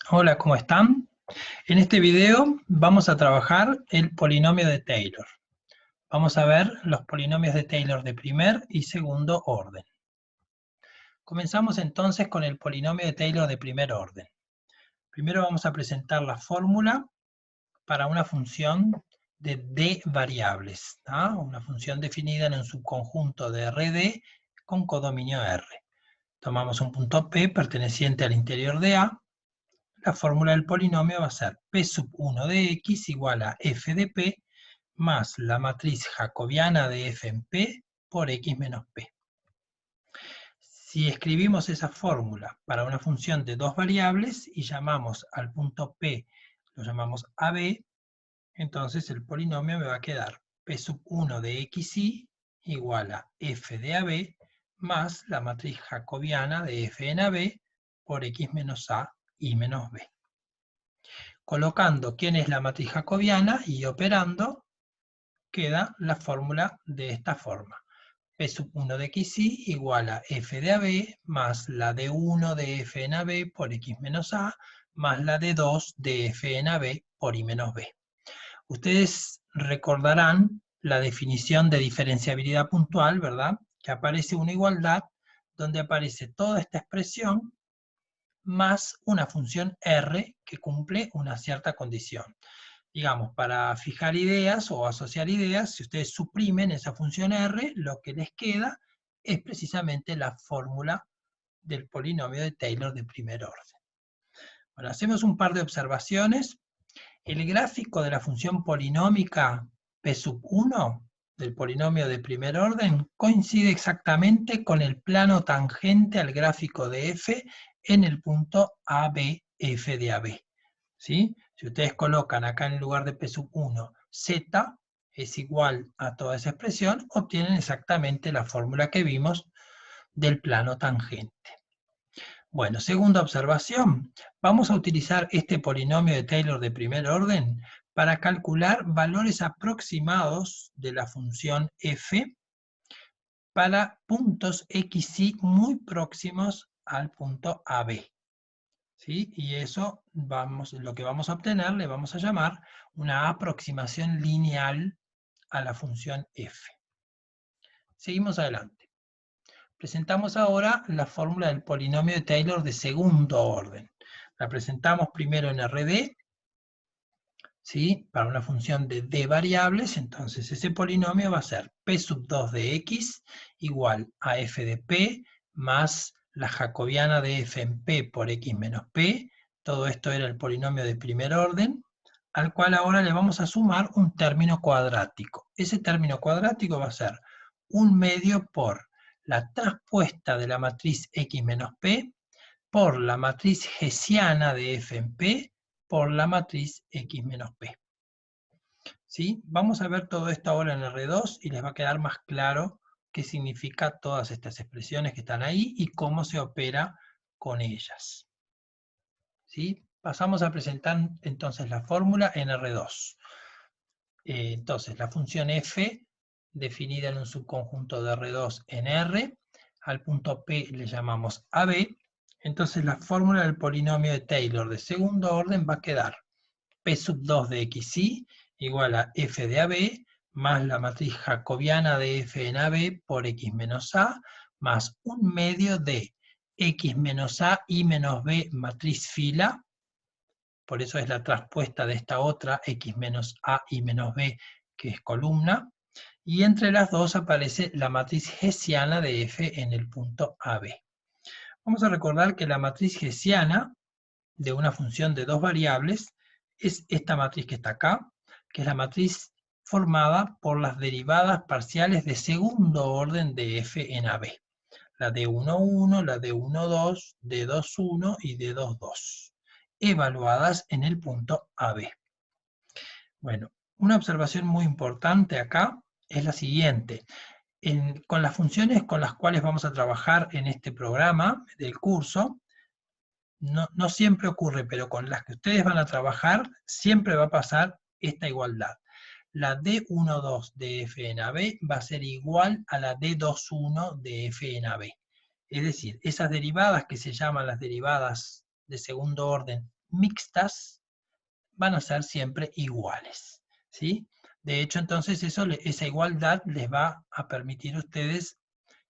Hola, ¿cómo están? En este video vamos a trabajar el polinomio de Taylor. Vamos a ver los polinomios de Taylor de primer y segundo orden. Comenzamos entonces con el polinomio de Taylor de primer orden. Primero vamos a presentar la fórmula para una función de D variables, ¿tá? Una función definida en un subconjunto de RD con codominio R. Tomamos un punto P perteneciente al interior de A. La fórmula del polinomio va a ser P sub 1 de X igual a F de P más la matriz jacobiana de F en P por X menos P. Si escribimos esa fórmula para una función de dos variables y llamamos al punto P, lo llamamos AB, entonces el polinomio me va a quedar P sub 1 de XY igual a F de AB más la matriz jacobiana de F en AB por X menos A y menos B. Colocando quién es la matriz jacobiana y operando, queda la fórmula de esta forma. P sub 1 de xy igual a f de AB más la de 1 de f en AB por x menos a más la de 2 de f en AB por y menos b. Ustedes recordarán la definición de diferenciabilidad puntual, ¿verdad? Que aparece una igualdad donde aparece toda esta expresión más una función R que cumple una cierta condición. Digamos, para fijar ideas o asociar ideas, si ustedes suprimen esa función R, lo que les queda es precisamente la fórmula del polinomio de Taylor de primer orden. Bueno, hacemos un par de observaciones. El gráfico de la función polinómica P sub 1 del polinomio de primer orden coincide exactamente con el plano tangente al gráfico de f en el punto AB, f de AB. ¿Sí? Si ustedes colocan acá en lugar de P sub 1, Z es igual a toda esa expresión, obtienen exactamente la fórmula que vimos del plano tangente. Bueno, segunda observación, vamos a utilizar este polinomio de Taylor de primer orden para calcular valores aproximados de la función f para puntos x y muy próximos al punto AB. ¿Sí? Y eso lo que vamos a obtener le vamos a llamar una aproximación lineal a la función f. Seguimos adelante. Presentamos ahora la fórmula del polinomio de Taylor de segundo orden. La presentamos primero en RD, ¿sí? Para una función de D variables, entonces ese polinomio va a ser P sub 2 de X igual a F de P más la jacobiana de F en P por X menos P. Todo esto era el polinomio de primer orden, al cual ahora le vamos a sumar un término cuadrático. Ese término cuadrático va a ser 1/2 por la traspuesta de la matriz X menos P por la matriz hessiana de F en P por la matriz X menos P. ¿Sí? Vamos a ver todo esto ahora en R2 y les va a quedar más claro qué significa todas estas expresiones que están ahí y cómo se opera con ellas. ¿Sí? Pasamos a presentar entonces la fórmula en R2. Entonces, la función f, definida en un subconjunto de R2 en R, al punto P le llamamos AB. Entonces, la fórmula del polinomio de Taylor de segundo orden va a quedar P sub 2 de xy igual a f de AB más la matriz jacobiana de f en AB por x menos a más 1/2 de x menos a y menos b matriz fila. Por eso es la traspuesta de esta otra, x menos a y menos b, que es columna, y entre las dos aparece la matriz hessiana de f en el punto AB. Vamos a recordar que la matriz hessiana de una función de dos variables es esta matriz que está acá, que es la matriz formada por las derivadas parciales de segundo orden de f en AB. La de 1, 1, la de 1, 2, de 2, 1 y de 2, 2. Evaluadas en el punto AB. Bueno, una observación muy importante acá es la siguiente. Con las funciones con las cuales vamos a trabajar en este programa del curso, no siempre ocurre, pero con las que ustedes van a trabajar, siempre va a pasar esta igualdad. La D12 de f en AB va a ser igual a la D21 de f en AB. Es decir, esas derivadas que se llaman las derivadas de segundo orden mixtas van a ser siempre iguales, ¿sí? De hecho, entonces esa igualdad les va a permitir a ustedes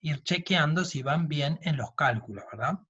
ir chequeando si van bien en los cálculos, ¿verdad?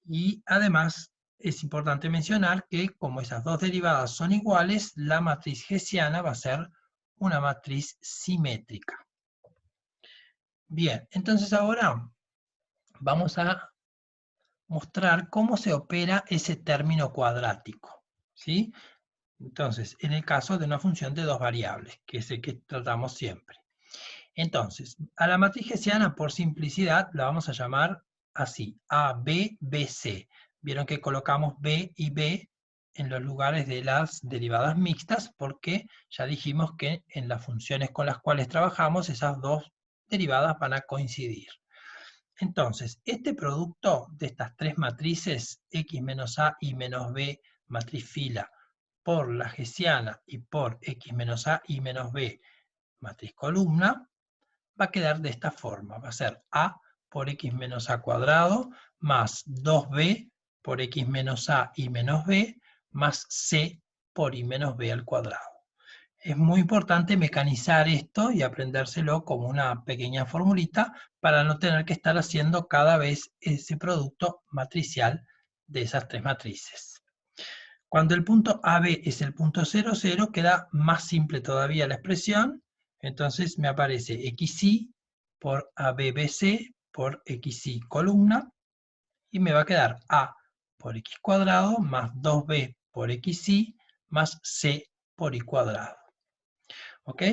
Y además es importante mencionar que como esas dos derivadas son iguales, la matriz hessiana va a ser una matriz simétrica. Bien, entonces ahora vamos a mostrar cómo se opera ese término cuadrático, ¿sí? Entonces, en el caso de una función de dos variables, que es el que tratamos siempre. Entonces, a la matriz hessiana, por simplicidad, la vamos a llamar así, A, B, B, C. Vieron que colocamos B y B en los lugares de las derivadas mixtas, porque ya dijimos que en las funciones con las cuales trabajamos, esas dos derivadas van a coincidir. Entonces, este producto de estas tres matrices, X menos A y menos B, matriz fila, por la hessiana y por X menos A y menos B, matriz columna, va a quedar de esta forma. Va a ser A por X menos A cuadrado más 2B por X menos A y menos B más C por Y menos B al cuadrado. Es muy importante mecanizar esto y aprendérselo como una pequeña formulita para no tener que estar haciendo cada vez ese producto matricial de esas tres matrices. Cuando el punto AB es el punto 0, 0, queda más simple todavía la expresión. Entonces me aparece XY por ABBC por XY columna. Y me va a quedar A por X cuadrado más 2B por XY más C por Y cuadrado. ¿Ok?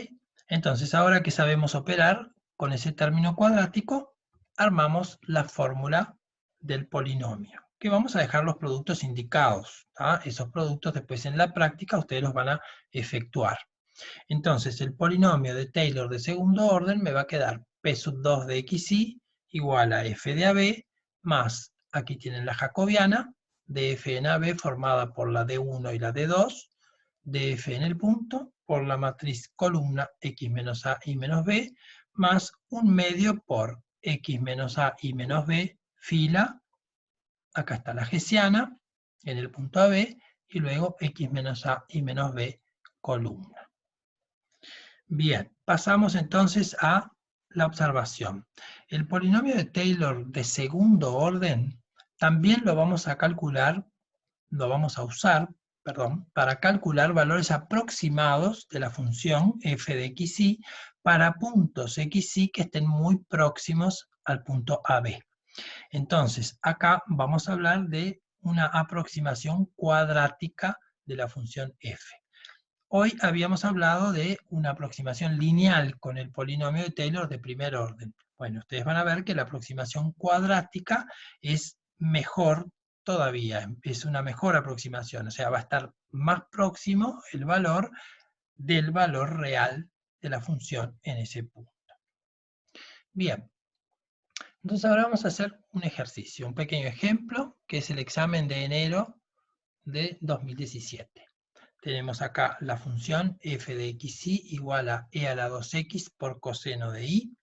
Entonces ahora que sabemos operar con ese término cuadrático, armamos la fórmula del polinomio, que vamos a dejar los productos indicados. Esos productos después en la práctica ustedes los van a efectuar. Entonces el polinomio de Taylor de segundo orden me va a quedar P sub 2 de XY igual a F de AB más, aquí tienen la jacobiana, de F en AB formada por la D1 y la D2, de F en el punto, por la matriz columna X menos A y menos B, más un medio por X menos A y menos B, fila, acá está la hessiana, en el punto AB, y luego X menos A y menos B, columna. Bien, pasamos entonces a la observación. El polinomio de Taylor de segundo orden también lo vamos a calcular, lo vamos a usar, para calcular valores aproximados de la función f de xy para puntos xy que estén muy próximos al punto AB. Entonces, acá vamos a hablar de una aproximación cuadrática de la función f. Hoy habíamos hablado de una aproximación lineal con el polinomio de Taylor de primer orden. Bueno, ustedes van a ver que la aproximación cuadrática es mejor todavía, es una mejor aproximación, o sea, va a estar más próximo el valor del valor real de la función en ese punto. Bien, entonces ahora vamos a hacer un ejercicio, un pequeño ejemplo, que es el examen de enero de 2017. Tenemos acá la función f de xy igual a e a la 2x por coseno de y.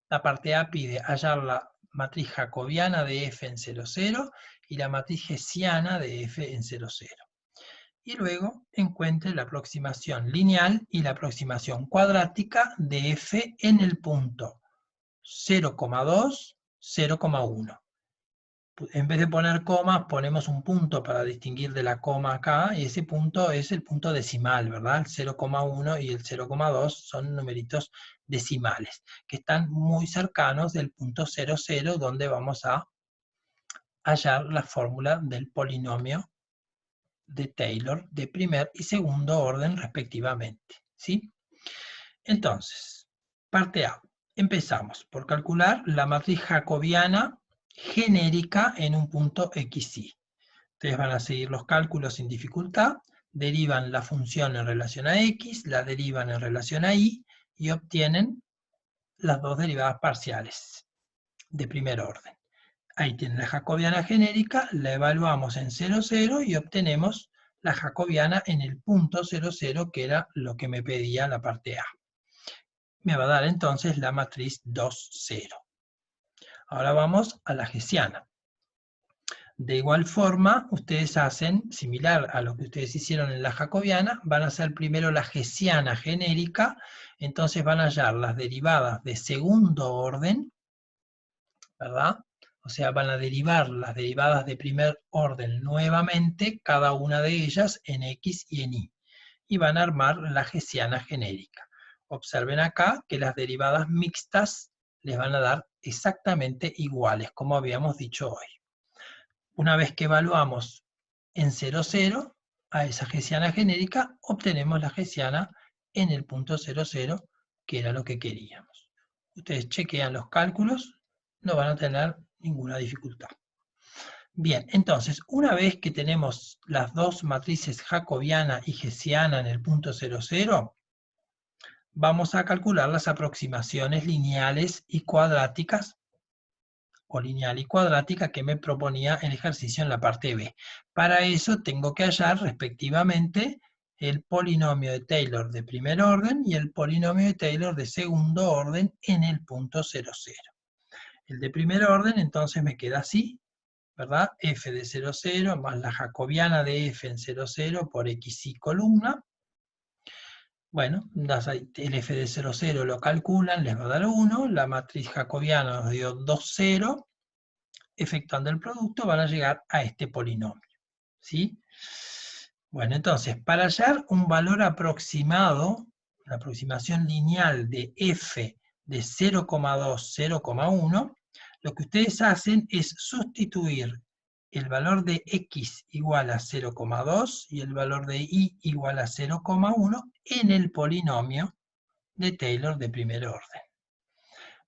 La parte A pide hallar la matriz jacobiana de f en 0, 0 y la matriz hessiana de f en 0, 0. Y luego encuentre la aproximación lineal y la aproximación cuadrática de f en el punto 0,2, 0,1. En vez de poner comas, ponemos un punto para distinguir de la coma acá, y ese punto es el punto decimal, ¿verdad? El 0,1 y el 0,2 son numeritos decimales, que están muy cercanos del punto 0, 0, donde vamos a hallar la fórmula del polinomio de Taylor de primer y segundo orden respectivamente, ¿sí? Entonces, parte A. Empezamos por calcular la matriz jacobiana genérica en un punto xy. Ustedes van a seguir los cálculos sin dificultad, derivan la función en relación a x, la derivan en relación a y, y obtienen las dos derivadas parciales de primer orden. Ahí tienen la jacobiana genérica, la evaluamos en 0, 0 y obtenemos la jacobiana en el punto 0, 0, que era lo que me pedía la parte A. Me va a dar entonces la matriz 2, 0. Ahora vamos a la hessiana. De igual forma, ustedes hacen, similar a lo que ustedes hicieron en la jacobiana, van a hacer primero la hessiana genérica, entonces van a hallar las derivadas de segundo orden, ¿verdad? O sea, van a derivar las derivadas de primer orden nuevamente, cada una de ellas en X y en Y. Y van a armar la hessiana genérica. Observen acá que las derivadas mixtas les van a dar exactamente iguales, como habíamos dicho hoy. Una vez que evaluamos en 0, 0 a esa hessiana genérica, obtenemos la hessiana en el punto 0, 0, que era lo que queríamos. Ustedes chequean los cálculos, no van a tener ninguna dificultad. Bien, entonces, una vez que tenemos las dos matrices jacobiana y hessiana en el punto 0, 0, vamos a calcular las aproximaciones lineales y cuadráticas, o lineal y cuadrática, que me proponía el ejercicio en la parte B. Para eso tengo que hallar respectivamente el polinomio de Taylor de primer orden y el polinomio de Taylor de segundo orden en el punto 0, 0. El de primer orden entonces me queda así, ¿verdad? F de 0, 0 más la jacobiana de F en 0, 0 por XY columna. Bueno, el F de 0, 0 lo calculan, les va a dar 1, la matriz jacobiana nos dio 2, 0, efectuando el producto van a llegar a este polinomio, ¿sí? Bueno, entonces, para hallar un valor aproximado, la aproximación lineal de f de 0,2, 0,1, lo que ustedes hacen es sustituir el valor de x igual a 0,2 y el valor de y igual a 0,1 en el polinomio de Taylor de primer orden.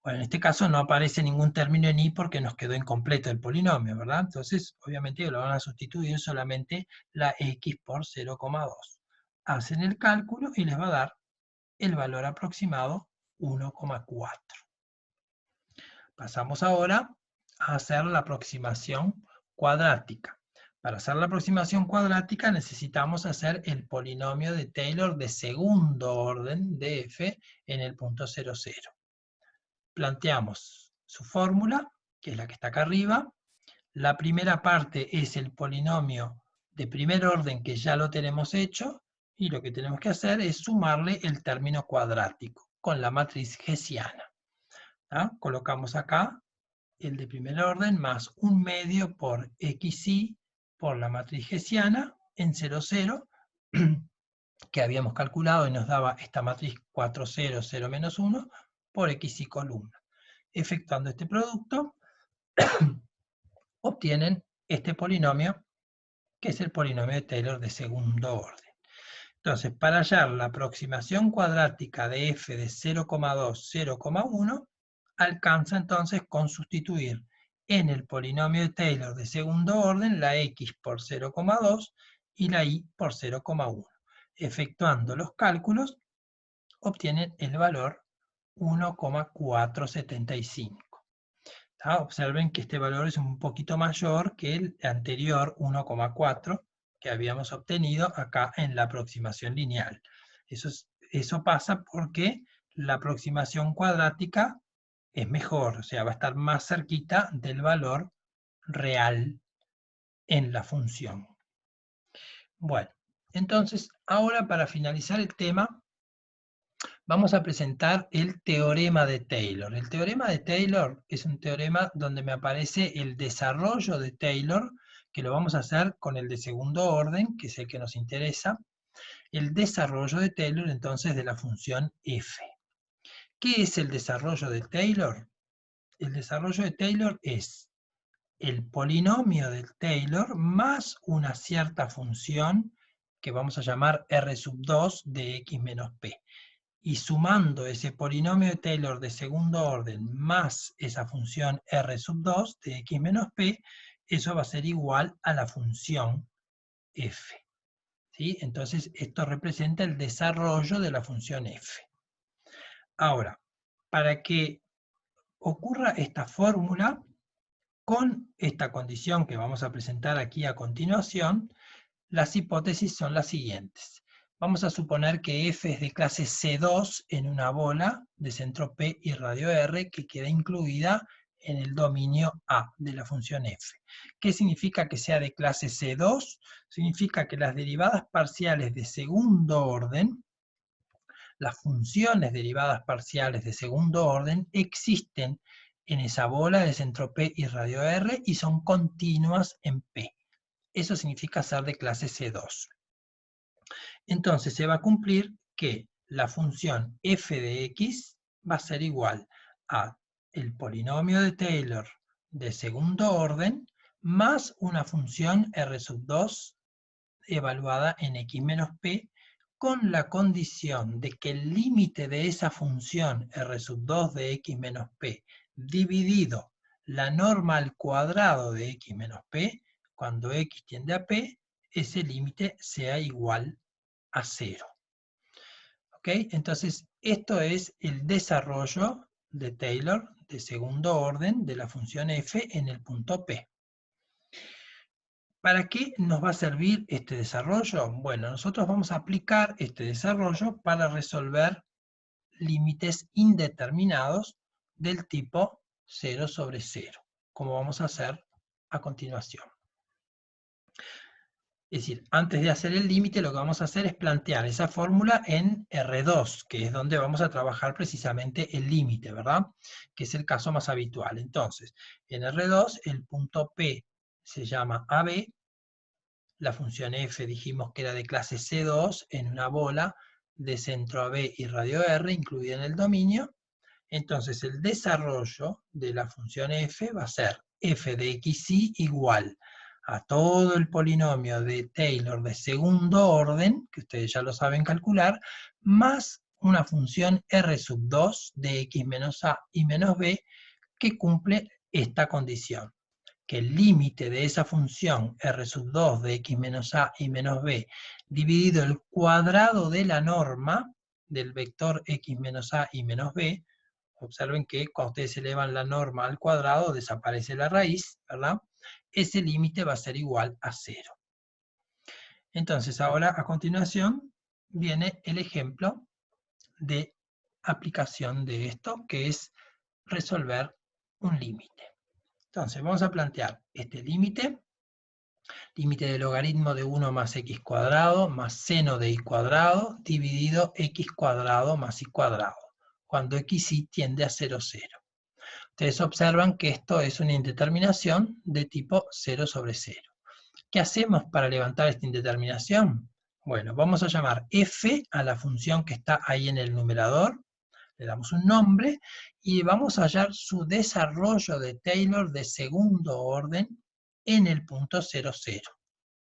Bueno, en este caso no aparece ningún término en y porque nos quedó incompleto el polinomio, ¿verdad? Entonces, obviamente lo van a sustituir solamente la x por 0,2. Hacen el cálculo y les va a dar el valor aproximado 1,4. Pasamos ahora a hacer la aproximación cuadrática. Para hacer la aproximación cuadrática necesitamos hacer el polinomio de Taylor de segundo orden de f en el punto 0, 0. Planteamos su fórmula, que es la que está acá arriba. La primera parte es el polinomio de primer orden, que ya lo tenemos hecho, y lo que tenemos que hacer es sumarle el término cuadrático con la matriz hessiana. Colocamos acá el de primer orden más 1 medio por xy por la matriz hessiana en 0, 0, que habíamos calculado y nos daba esta matriz 4, 0, 0 menos 1 por xy columna. Efectuando este producto, obtienen este polinomio, que es el polinomio de Taylor de segundo orden. Entonces, para hallar la aproximación cuadrática de f de 0,2, 0,1, alcanza entonces con sustituir en el polinomio de Taylor de segundo orden la x por 0,2 y la y por 0,1. Efectuando los cálculos, obtienen el valor 1,475. Observen que este valor es un poquito mayor que el anterior 1,4 que habíamos obtenido acá en la aproximación lineal. Eso pasa porque la aproximación cuadrática es mejor, o sea, va a estar más cerquita del valor real en la función. Bueno, entonces, ahora para finalizar el tema, vamos a presentar el teorema de Taylor. El teorema de Taylor es un teorema donde me aparece el desarrollo de Taylor, que lo vamos a hacer con el de segundo orden, que es el que nos interesa. El desarrollo de Taylor, entonces, de la función f. ¿Qué es el desarrollo de Taylor? El desarrollo de Taylor es el polinomio de Taylor más una cierta función que vamos a llamar R2 de x menos p. Y sumando ese polinomio de Taylor de segundo orden más esa función R2 de x menos p, eso va a ser igual a la función f. ¿Sí? Entonces esto representa el desarrollo de la función f. Ahora, para que ocurra esta fórmula, con esta condición que vamos a presentar aquí a continuación, las hipótesis son las siguientes. Vamos a suponer que f es de clase C2 en una bola de centro P y radio R que queda incluida en el dominio A de la función f. ¿Qué significa que sea de clase C2? Significa que las derivadas parciales de segundo orden, las funciones derivadas parciales de segundo orden, existen en esa bola de centro P y radio R y son continuas en P. Eso significa ser de clase C2. Entonces se va a cumplir que la función f de x va a ser igual a el polinomio de Taylor de segundo orden más una función R sub 2 evaluada en x menos p, con la condición de que el límite de esa función R sub 2 de x menos p dividido la norma al cuadrado de x menos p, cuando x tiende a p, ese límite sea igual a 0. ¿Ok? Entonces, esto es el desarrollo de Taylor de segundo orden de la función f en el punto P. ¿Para qué nos va a servir este desarrollo? Bueno, nosotros vamos a aplicar este desarrollo para resolver límites indeterminados del tipo 0 sobre 0, como vamos a hacer a continuación. Es decir, antes de hacer el límite, lo que vamos a hacer es plantear esa fórmula en R2, que es donde vamos a trabajar precisamente el límite, ¿verdad? Que es el caso más habitual. Entonces, en R2, el punto P se llama AB, la función f dijimos que era de clase C2 en una bola de centro AB y radio R incluida en el dominio. Entonces el desarrollo de la función f va a ser f de xy igual a todo el polinomio de Taylor de segundo orden, que ustedes ya lo saben calcular, más una función R sub 2 de x menos a y menos b que cumple esta condición, que el límite de esa función R sub 2 de x menos a y menos b dividido el cuadrado de la norma del vector x menos a y menos b. Observen que cuando ustedes elevan la norma al cuadrado desaparece la raíz, ¿verdad? Ese límite va a ser igual a 0. Entonces ahora a continuación viene el ejemplo de aplicación de esto, que es resolver un límite. Entonces vamos a plantear este límite de logaritmo de 1 más x cuadrado más seno de y cuadrado dividido x cuadrado más y cuadrado, cuando xy tiende a 0, 0. Ustedes observan que esto es una indeterminación de tipo 0 sobre 0. ¿Qué hacemos para levantar esta indeterminación? Bueno, vamos a llamar f a la función que está ahí en el numerador, le damos un nombre y vamos a hallar su desarrollo de Taylor de segundo orden en el punto 0, 0.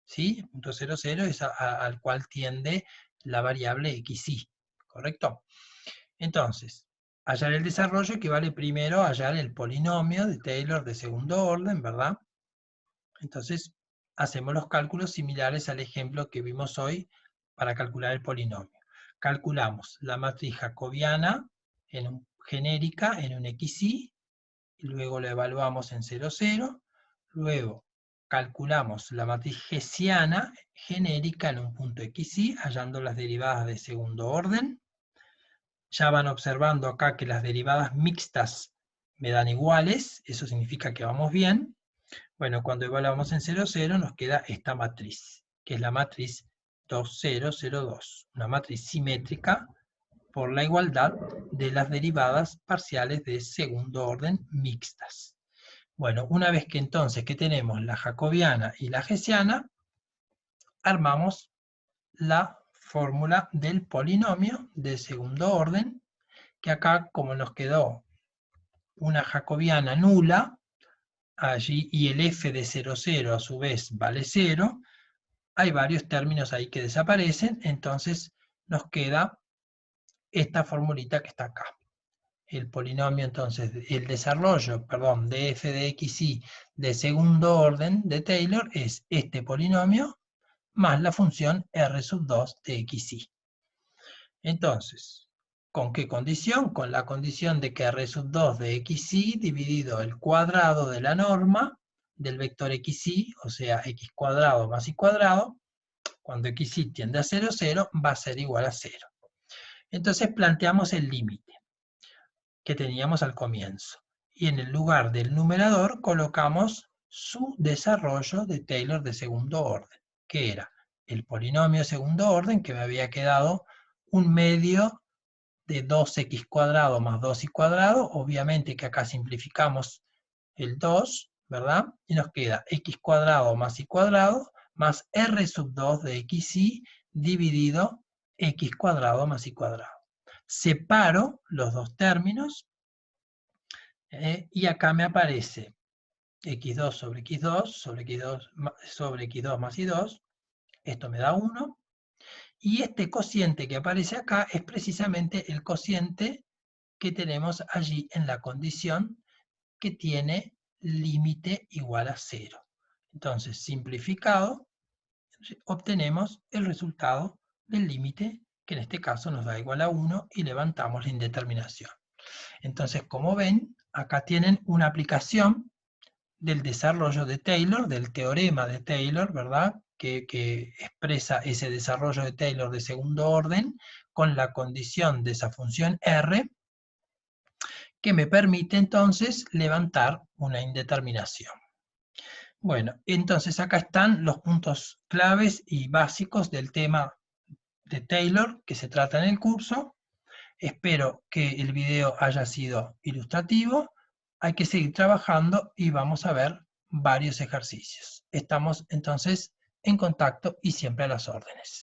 ¿Sí? El punto 0, 0 es al cual tiende la variable xy, ¿correcto? Entonces, hallar el desarrollo equivale primero a hallar el polinomio de Taylor de segundo orden, ¿verdad? Entonces, hacemos los cálculos similares al ejemplo que vimos hoy para calcular el polinomio. Calculamos la matriz jacobiana genérica en un xy, y luego lo evaluamos en 0, 0. Luego calculamos la matriz hessiana genérica en un punto xy, hallando las derivadas de segundo orden. Ya van observando acá que las derivadas mixtas me dan iguales, eso significa que vamos bien. Bueno, cuando evaluamos en 0, 0 nos queda esta matriz, que es la matriz 2, 0, 0, 2, una matriz simétrica por la igualdad de las derivadas parciales de segundo orden mixtas. Bueno, una vez que entonces que tenemos la jacobiana y la hessiana, armamos la fórmula del polinomio de segundo orden, que acá como nos quedó una jacobiana nula, allí y el f de 0, 0 a su vez vale 0, hay varios términos ahí que desaparecen, entonces nos queda esta formulita que está acá. El polinomio entonces, el desarrollo, perdón, de f de xy de segundo orden de Taylor es este polinomio más la función R sub 2 de xy. Entonces, ¿con qué condición? Con la condición de que R sub 2 de xy dividido el cuadrado de la norma del vector xy, o sea, x cuadrado más y cuadrado, cuando xy tiende a 0, 0, va a ser igual a 0. Entonces planteamos el límite que teníamos al comienzo. y en el lugar del numerador colocamos su desarrollo de Taylor de segundo orden, que era el polinomio de segundo orden, que me había quedado un medio de 2x² más 2y cuadrado, obviamente que acá simplificamos el 2, ¿verdad? Y nos queda x² más y cuadrado más r sub 2 de xy dividido x² más y cuadrado. Separo los dos términos y acá me aparece x2 sobre x2 sobre x2 más y2. Esto me da 1. Y este cociente que aparece acá es precisamente el cociente que tenemos allí en la condición que tiene límite igual a 0. Entonces, simplificado, obtenemos el resultado del límite, que en este caso nos da igual a 1, y levantamos la indeterminación. Entonces, como ven, acá tienen una aplicación del desarrollo de Taylor, del teorema de Taylor, ¿verdad? Que expresa ese desarrollo de Taylor de segundo orden con la condición de esa función R, que me permite entonces levantar una indeterminación. Bueno, entonces acá están los puntos claves y básicos del tema de Taylor que se trata en el curso. Espero que el video haya sido ilustrativo. Hay que seguir trabajando y vamos a ver varios ejercicios. Estamos entonces en contacto y siempre a las órdenes.